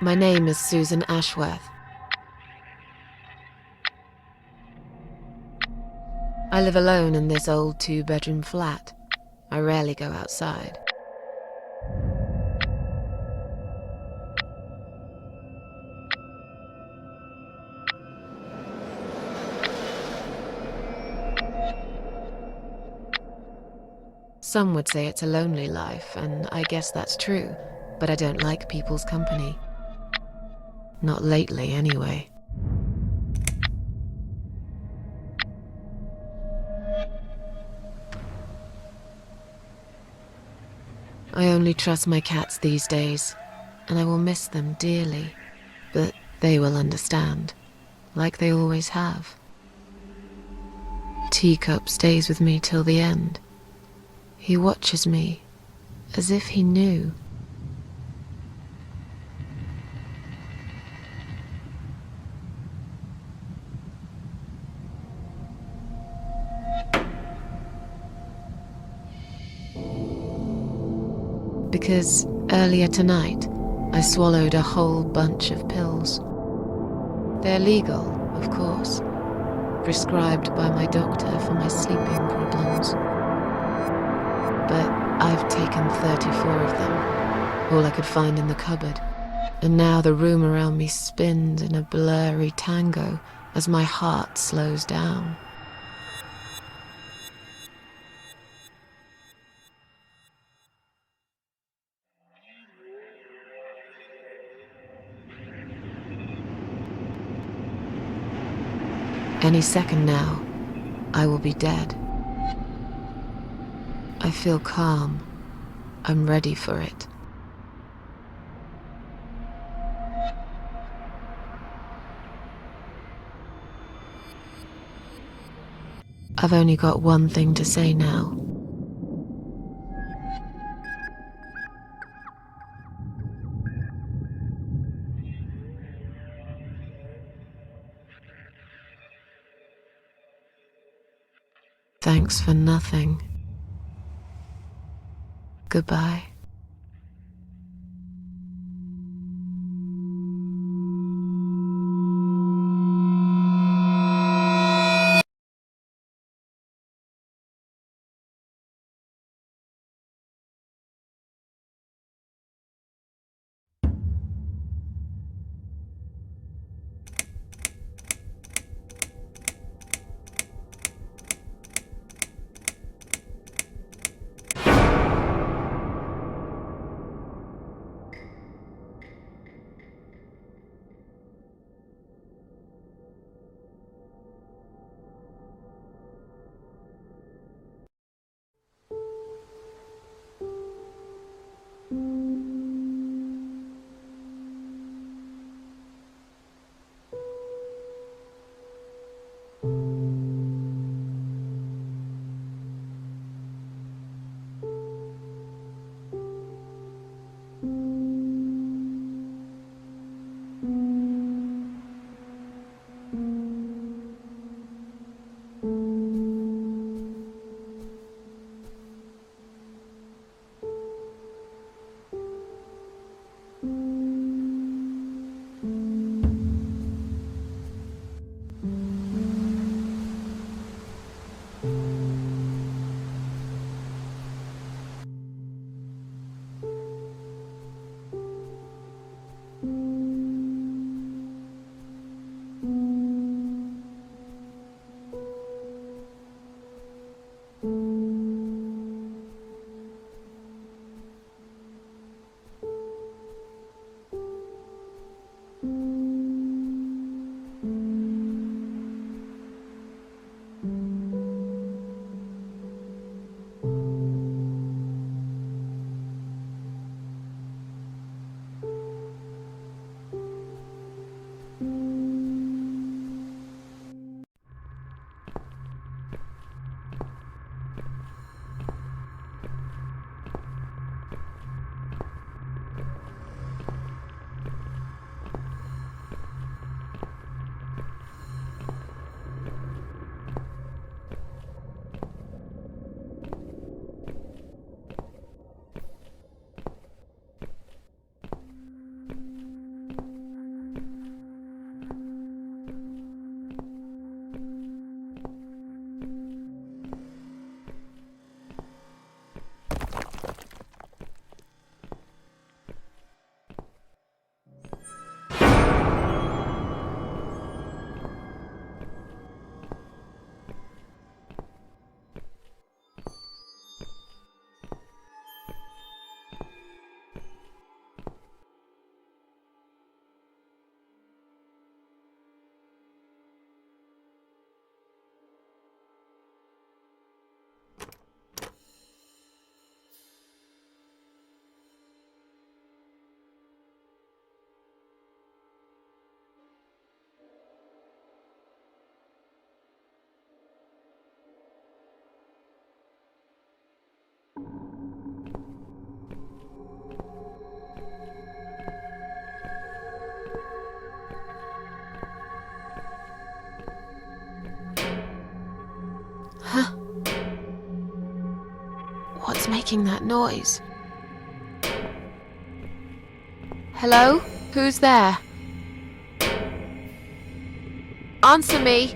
My name is Susan Ashworth. I live alone in this old 2-bedroom flat. I rarely go outside. Some would say it's a lonely life, and I guess that's true, but I don't like people's company. Not lately, anyway. I only trust my cats these days, and I will miss them dearly, but they will understand, like they always have. Teacup stays with me till the end. He watches me, as if he knew. Because earlier tonight, I swallowed a whole bunch of pills. They're legal, of course, prescribed by my doctor for my sleeping problems. But I've taken 34 of them, all I could find in the cupboard, and now the room around me spins in a blurry tango as my heart slows down. Any second now, I will be dead. I feel calm. I'm ready for it. I've only got one thing to say now. Thanks for nothing. Goodbye. making that noise? Hello? Who's there? Answer me!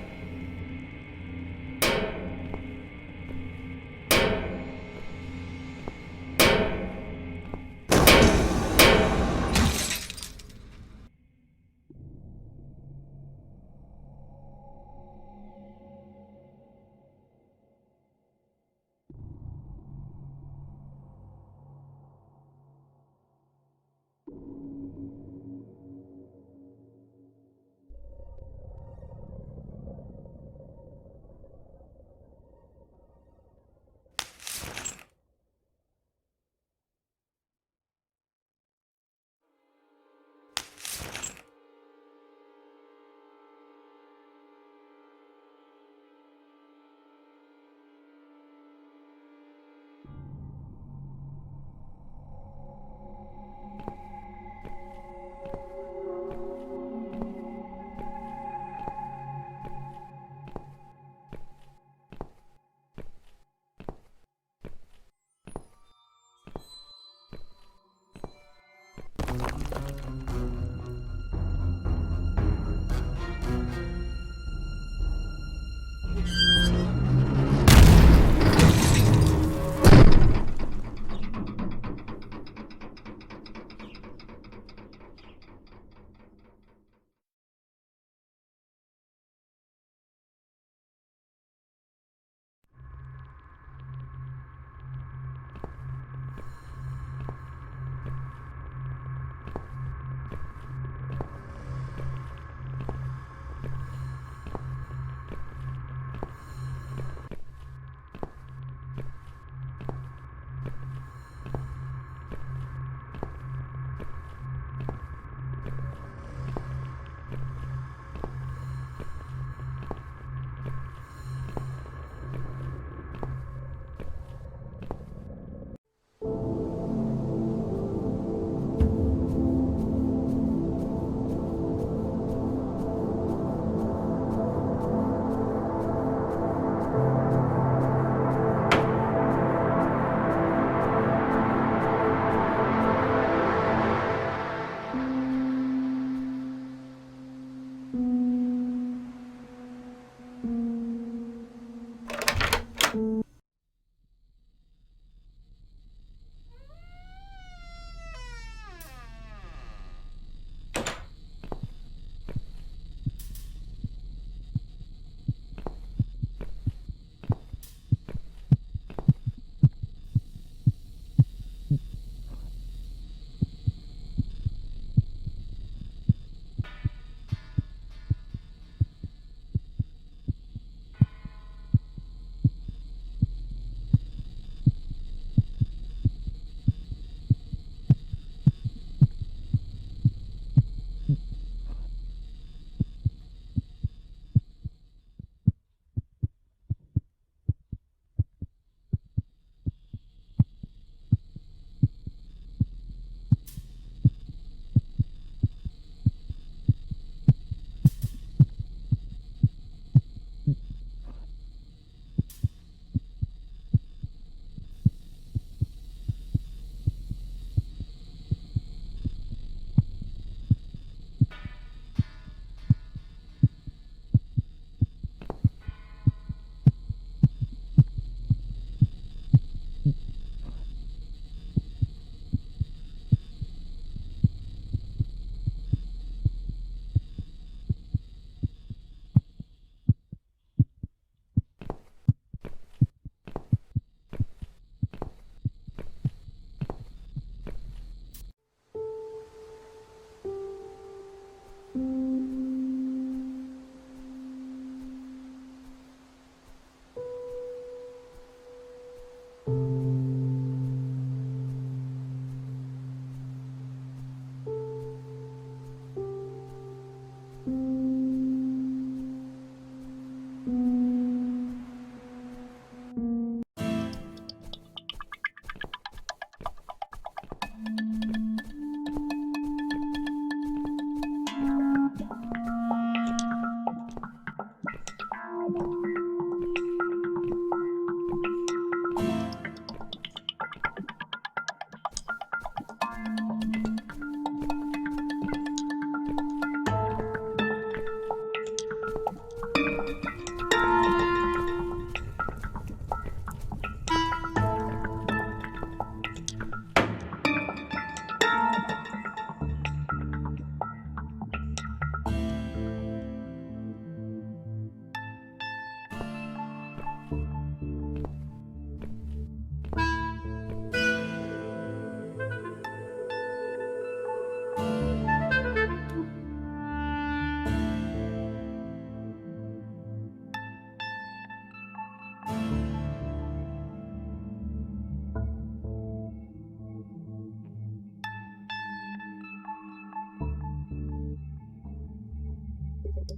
I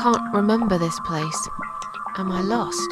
can't remember this place. Am I lost?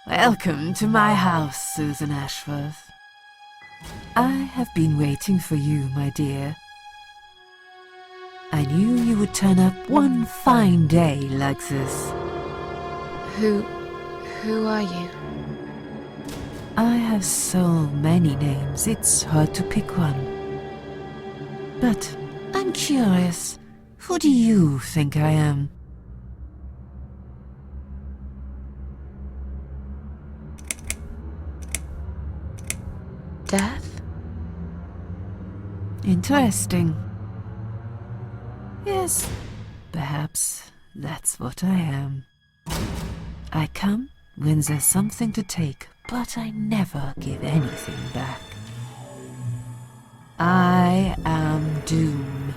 Welcome to my house, Susan Ashworth. I have been waiting for you, my dear. I knew you would turn up one fine day like this. Who are you? I have so many names, it's hard to pick one. But I'm I'm curious. Who do you think I am? Death? Interesting. Yes, perhaps that's what I am. I come when there's something to take, but I never give anything back. I am doom,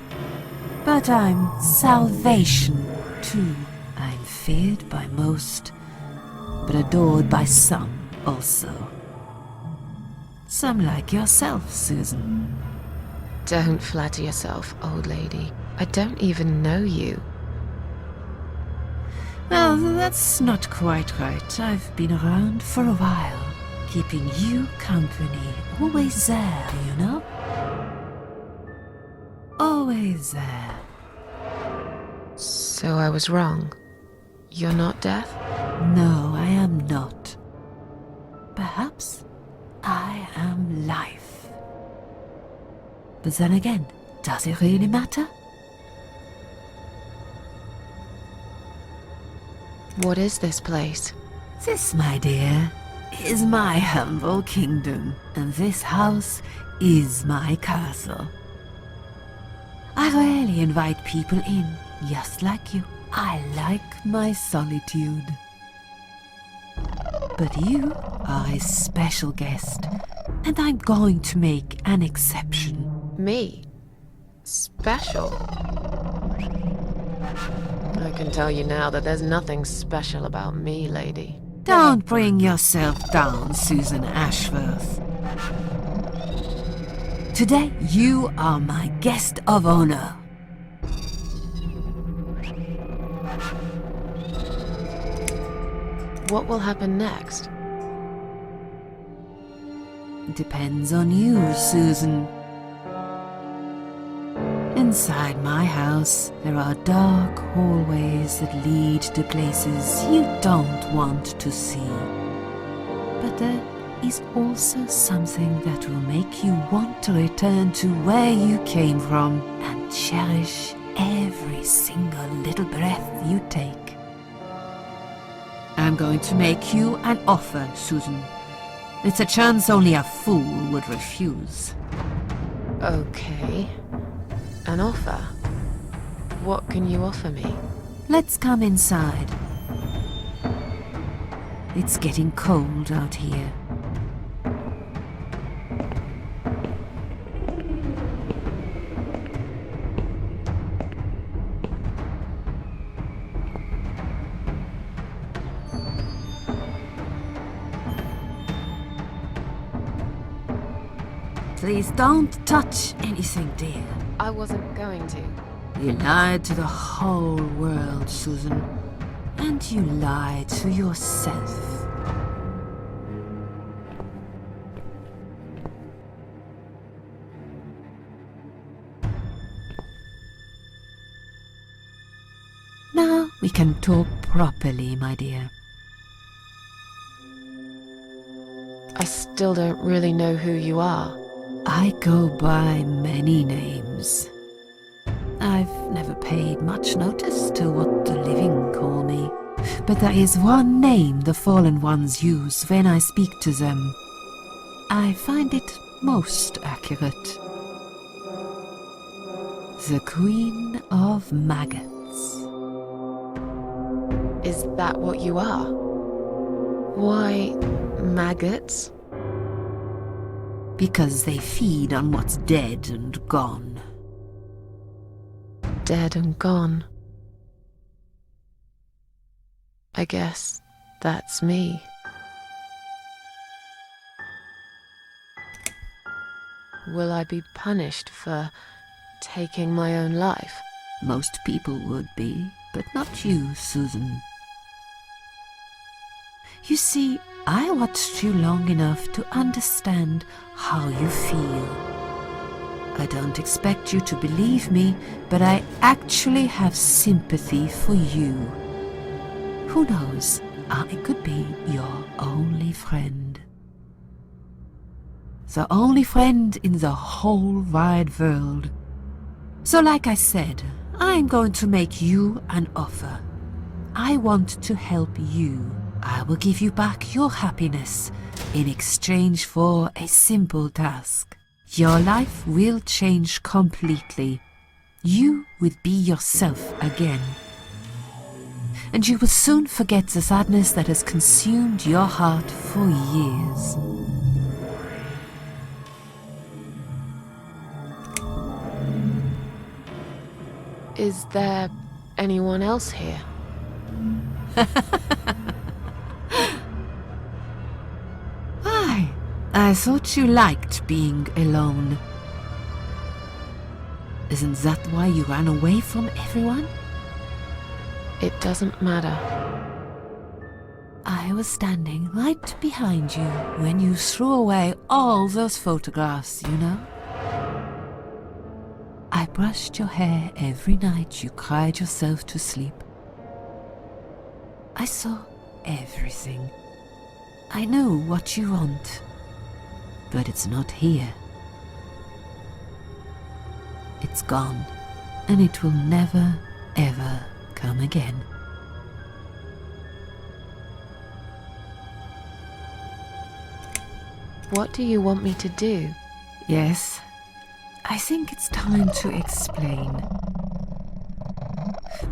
but I'm salvation too. I'm feared by most, but adored by some also. Some like yourself, Susan. Don't flatter yourself, old lady. I don't even know you. Well, that's not quite right. I've been around for a while, keeping you company. Always there, you know? Always there. So I was wrong. You're not Death? No, I am not. Perhaps I am life. But then again, does it really matter? What is this place? This, my dear, is my humble kingdom, and this house is my castle. I rarely invite people in, just like you. I like my solitude. But you are a special guest, and I'm going to make an exception. Me? Special? I can tell you now that there's nothing special about me, lady. Don't bring yourself down, Susan Ashworth. Today, you are my guest of honor. What will happen next? Depends on you, Susan. Inside my house, there are dark hallways that lead to places you don't want to see. But there is also something that will make you want to return to where you came from and cherish every single little breath you take. I'm going to make you an offer, Susan. It's a chance only a fool would refuse. Okay. An offer? What can you offer me? Let's come inside. It's getting cold out here. Please don't touch anything, dear. I wasn't going to. You lied to the whole world, Susan. And you lied to yourself. Now we can talk properly, my dear. I still don't really know who you are. I go by many names. I've never paid much notice to what the living call me, but there is one name the fallen ones use when I speak to them. I find it most accurate. The Queen of Maggots. Is that what you are? Why, maggots? Because they feed on what's dead and gone. Dead and gone. I guess that's me. Will I be punished for taking my own life? Most people would be, but not you, Susan. You see, I watched you long enough to understand how you feel. I don't expect you to believe me, but I actually have sympathy for you. Who knows, I could be your only friend. The only friend in the whole wide world. So like I said, I'm going to make you an offer. I want to help you. I will give you back your happiness in exchange for a simple task. Your life will change completely. You will be yourself again. And you will soon forget the sadness that has consumed your heart for years. Is there anyone else here? I thought you liked being alone. Isn't that why you ran away from everyone? It doesn't matter. I was standing right behind you when you threw away all those photographs, you know? I brushed your hair every night you cried yourself to sleep. I saw everything. I know what you want, but it's not here. It's gone, and it will never, ever come again. What do you want me to do? Yes, I think it's time to explain.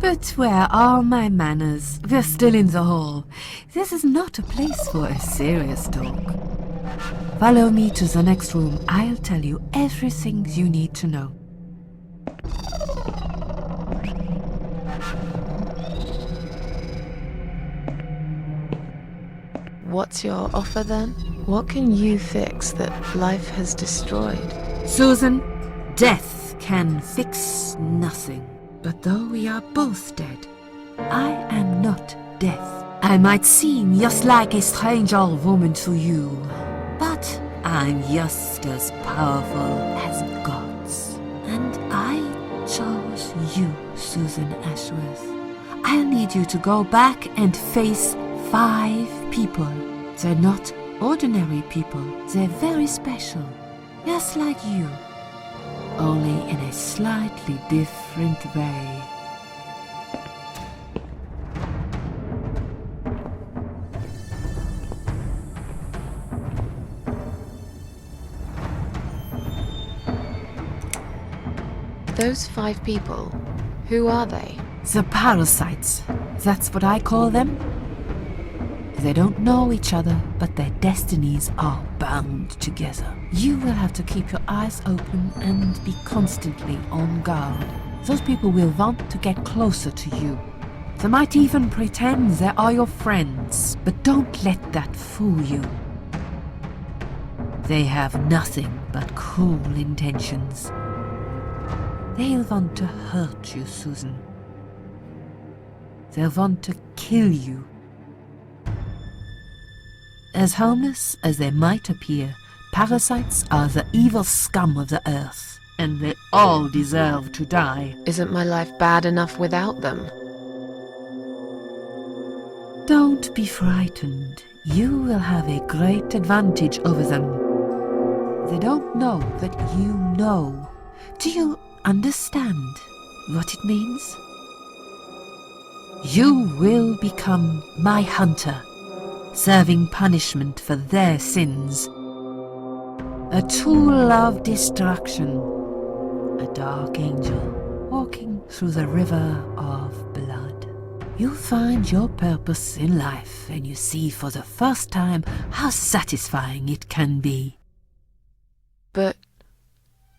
But where are my manners? We're still in the hall. This is not a place for a serious talk. Follow me to the next room. I'll tell you everything you need to know. What's your offer then? What can you fix that life has destroyed? Susan, death can fix nothing. But though we are both dead, I am not death. I might seem just like a strange old woman to you, but I'm just as powerful as gods. And I chose you, Susan Ashworth. I'll need you to go back and face 5 people. They're not ordinary people. They're very special, just like you. Only in a slightly different way. Those 5 people, who are they? The parasites. That's what I call them. They don't know each other, but their destinies are bound together. You will have to keep your eyes open and be constantly on guard. Those people will want to get closer to you. They might even pretend they are your friends, but don't let that fool you. They have nothing but cruel intentions. They'll want to hurt you, Susan. They'll want to kill you. As harmless as they might appear, parasites are the evil scum of the earth, and they all deserve to die. Isn't my life bad enough without them? Don't be frightened. You will have a great advantage over them. They don't know that you know. Do you understand what it means? You will become my hunter, serving punishment for their sins. A tool of destruction, a dark angel walking through the river of blood. You'll find your purpose in life, and you see for the first time how satisfying it can be. But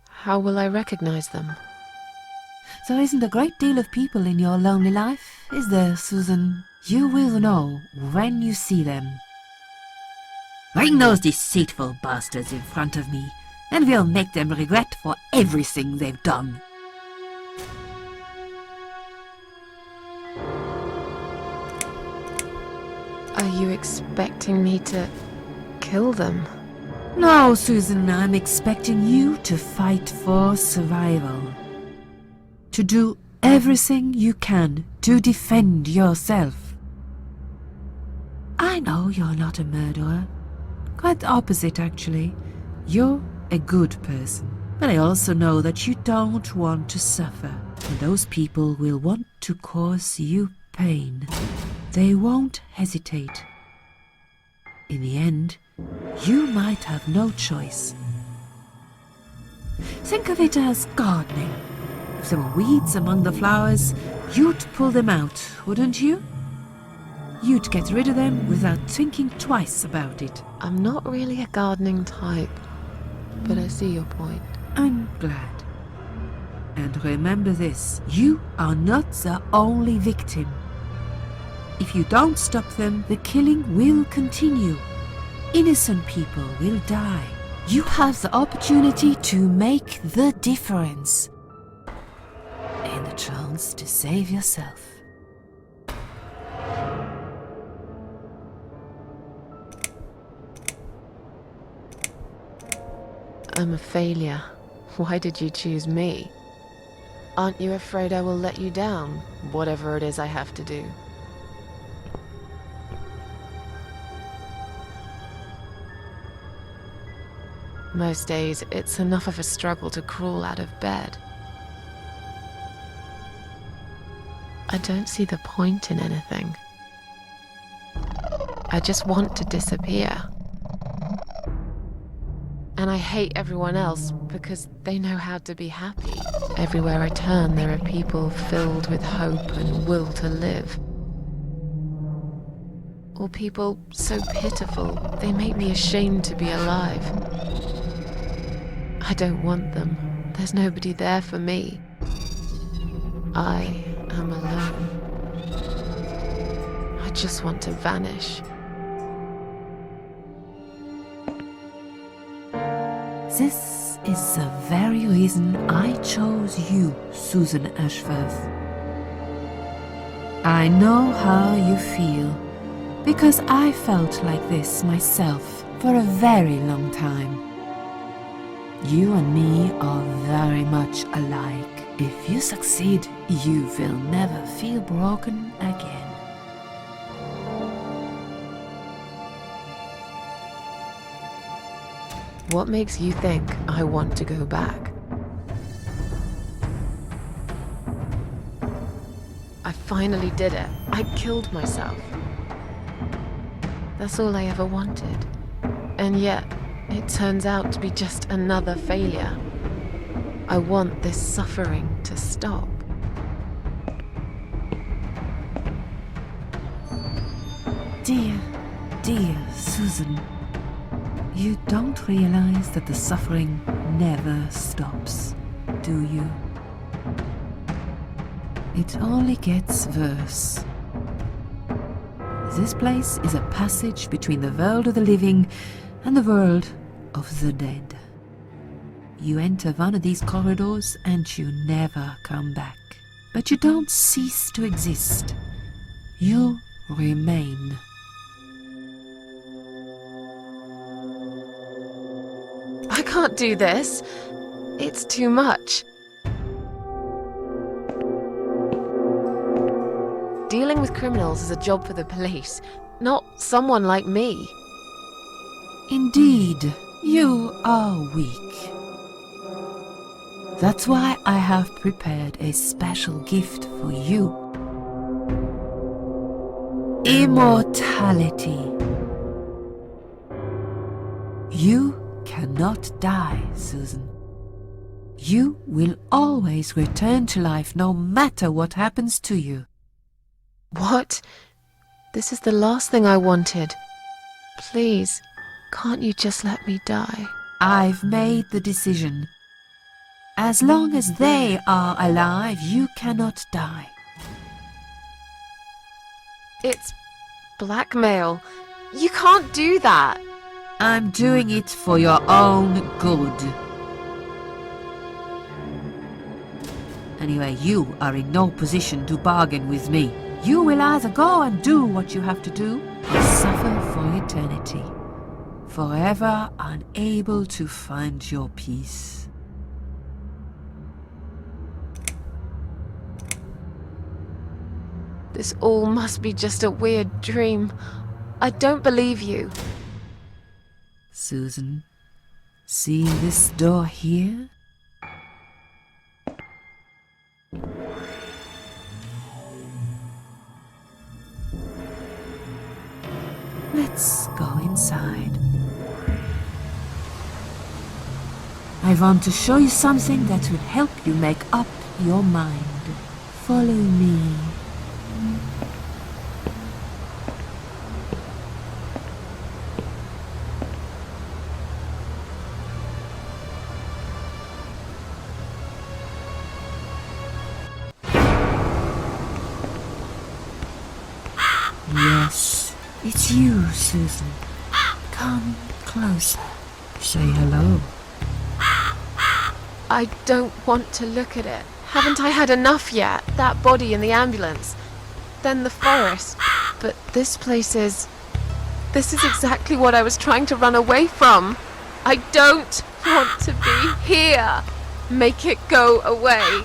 how will I recognize them? There isn't a great deal of people in your lonely life, is there, Susan? You will know when you see them. Bring those deceitful bastards in front of me, and we'll make them regret for everything they've done. Are you expecting me to kill them? No, Susan, I'm expecting you to fight for survival. To do everything you can to defend yourself. I know you're not a murderer. Quite the opposite, actually. You're a good person. But I also know that you don't want to suffer, and those people will want to cause you pain. They won't hesitate. In the end, you might have no choice. Think of it as gardening. If there were weeds among the flowers, you'd pull them out, wouldn't you? You'd get rid of them without thinking twice about it. I'm not really a gardening type, but I see your point. I'm glad. And remember this, you are not the only victim. If you don't stop them, the killing will continue. Innocent people will die. You have the opportunity to make the difference. And a chance to save yourself. I'm a failure. Why did you choose me? Aren't you afraid I will let you down, whatever it is I have to do? Most days, it's enough of a struggle to crawl out of bed. I don't see the point in anything. I just want to disappear. And I hate everyone else because they know how to be happy. Everywhere I turn, there are people filled with hope and will to live. Or people so pitiful, they make me ashamed to be alive. I don't want them. There's nobody there for me. I am alone. I just want to vanish. This is the very reason I chose you, Susan Ashworth. I know how you feel, because I felt like this myself for a very long time. You and me are very much alike. If you succeed, you will never feel broken again. What makes you think I want to go back? I finally did it. I killed myself. That's all I ever wanted. And yet, it turns out to be just another failure. I want this suffering to stop. Dear, dear Susan, you don't realize that the suffering never stops, do you? It only gets worse. This place is a passage between the world of the living and the world of the dead. You enter one of these corridors and you never come back. But you don't cease to exist. You remain. I can't do this. It's too much. Dealing with criminals is a job for the police, not someone like me. Indeed, you are weak. That's why I have prepared a special gift for you. Immortality. You cannot die, Susan. You will always return to life no matter what happens to you. What? This is the last thing I wanted. Please, can't you just let me die? I've made the decision. As long as they are alive, you cannot die. It's blackmail. You can't do that. I'm doing it for your own good. Anyway, you are in no position to bargain with me. You will either go and do what you have to do, or suffer for eternity, forever unable to find your peace. This all must be just a weird dream. I don't believe you. Susan, see this door here? Let's go inside. I want to show you something that will help you make up your mind. Follow me. Yes, it's you, Susan. Come closer. Say hello. I don't want to look at it. Haven't I had enough yet? That body in the ambulance. Then the forest. But this place is... This is exactly what I was trying to run away from. I don't want to be here. Make it go away.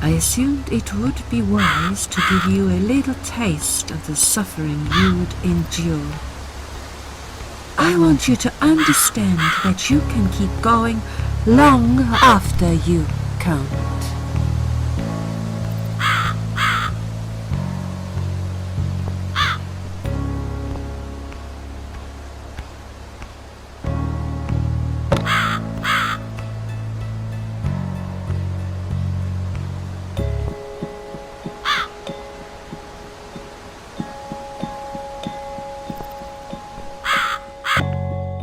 I assumed it would be wise to give you a little taste of the suffering you would endure. I want you to understand that you can keep going long after you can't.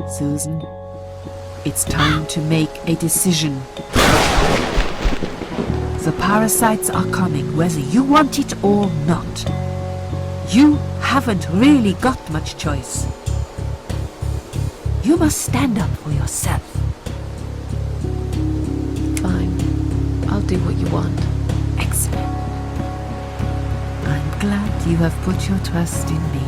Susan, it's time to make a decision. The parasites are coming, whether you want it or not. You haven't really got much choice. You must stand up for yourself. Fine. I'll do what you want. Excellent. I'm glad you have put your trust in me.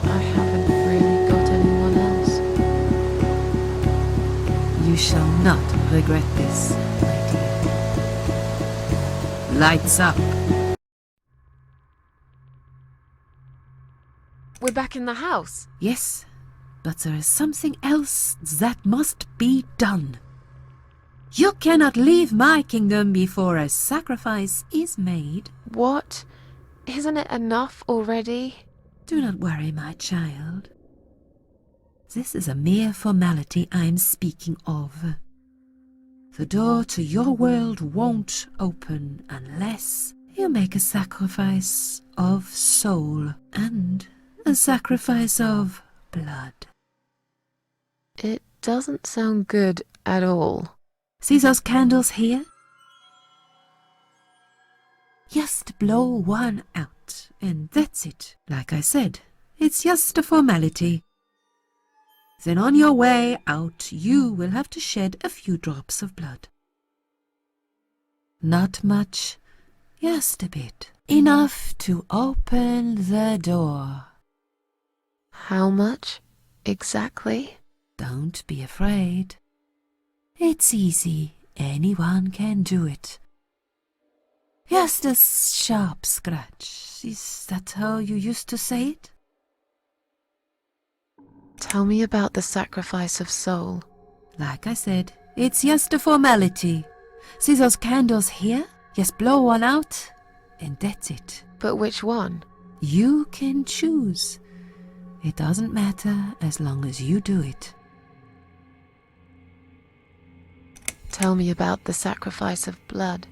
I haven't really got anyone else. You shall not regret this, my dear. Lights up. We're back in the house. Yes, but there is something else that must be done. You cannot leave my kingdom before a sacrifice is made. What? Isn't it enough already? Do not worry, my child. This is a mere formality I am speaking of. The door to your world won't open unless you make a sacrifice of soul and a sacrifice of blood. It doesn't sound good at all. See those candles here? Just blow one out, and that's it. Like I said, it's just a formality. Then on your way out, you will have to shed a few drops of blood. Not much, just a bit. Enough to open the door. How much exactly? Don't be afraid. It's easy. Anyone can do it. Just a sharp scratch. Is that how you used to say it? Tell me about the sacrifice of soul. Like I said, it's just a formality. See those candles here? Just blow one out, and that's it. But which one? You can choose. It doesn't matter as long as you do it. Tell me about the sacrifice of blood.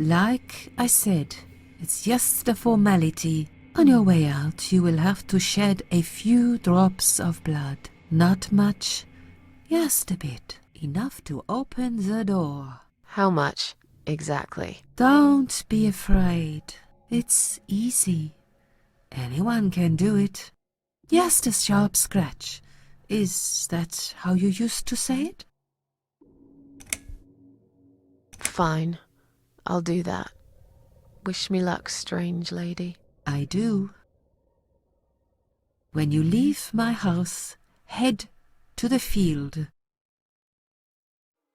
Like I said, it's just a formality. On your way out, you will have to shed a few drops of blood. Not much, just a bit. Enough to open the door. How much exactly? Don't be afraid. It's easy. Anyone can do it. Just a sharp scratch. Is that how you used to say it? Fine. I'll do that. Wish me luck, strange lady. I do. When you leave my house, head to the field.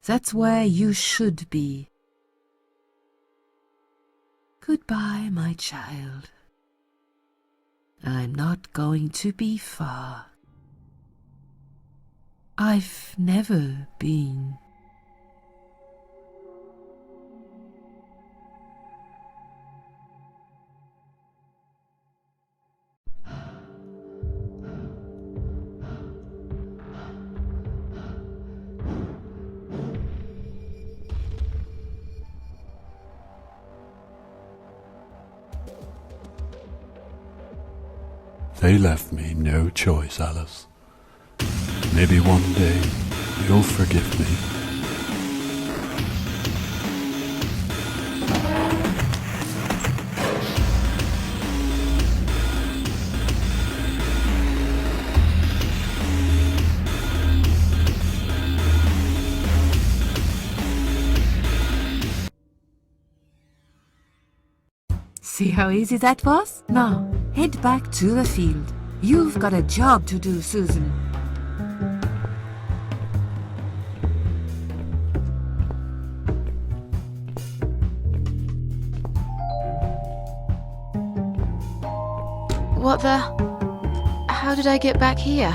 That's where you should be. Goodbye, my child. I'm not going to be far. I've never been. They left me no choice, Alice. Maybe one day you'll forgive me. See how easy that was? Now, head back to the field. You've got a job to do, Susan. What the? How did I get back here?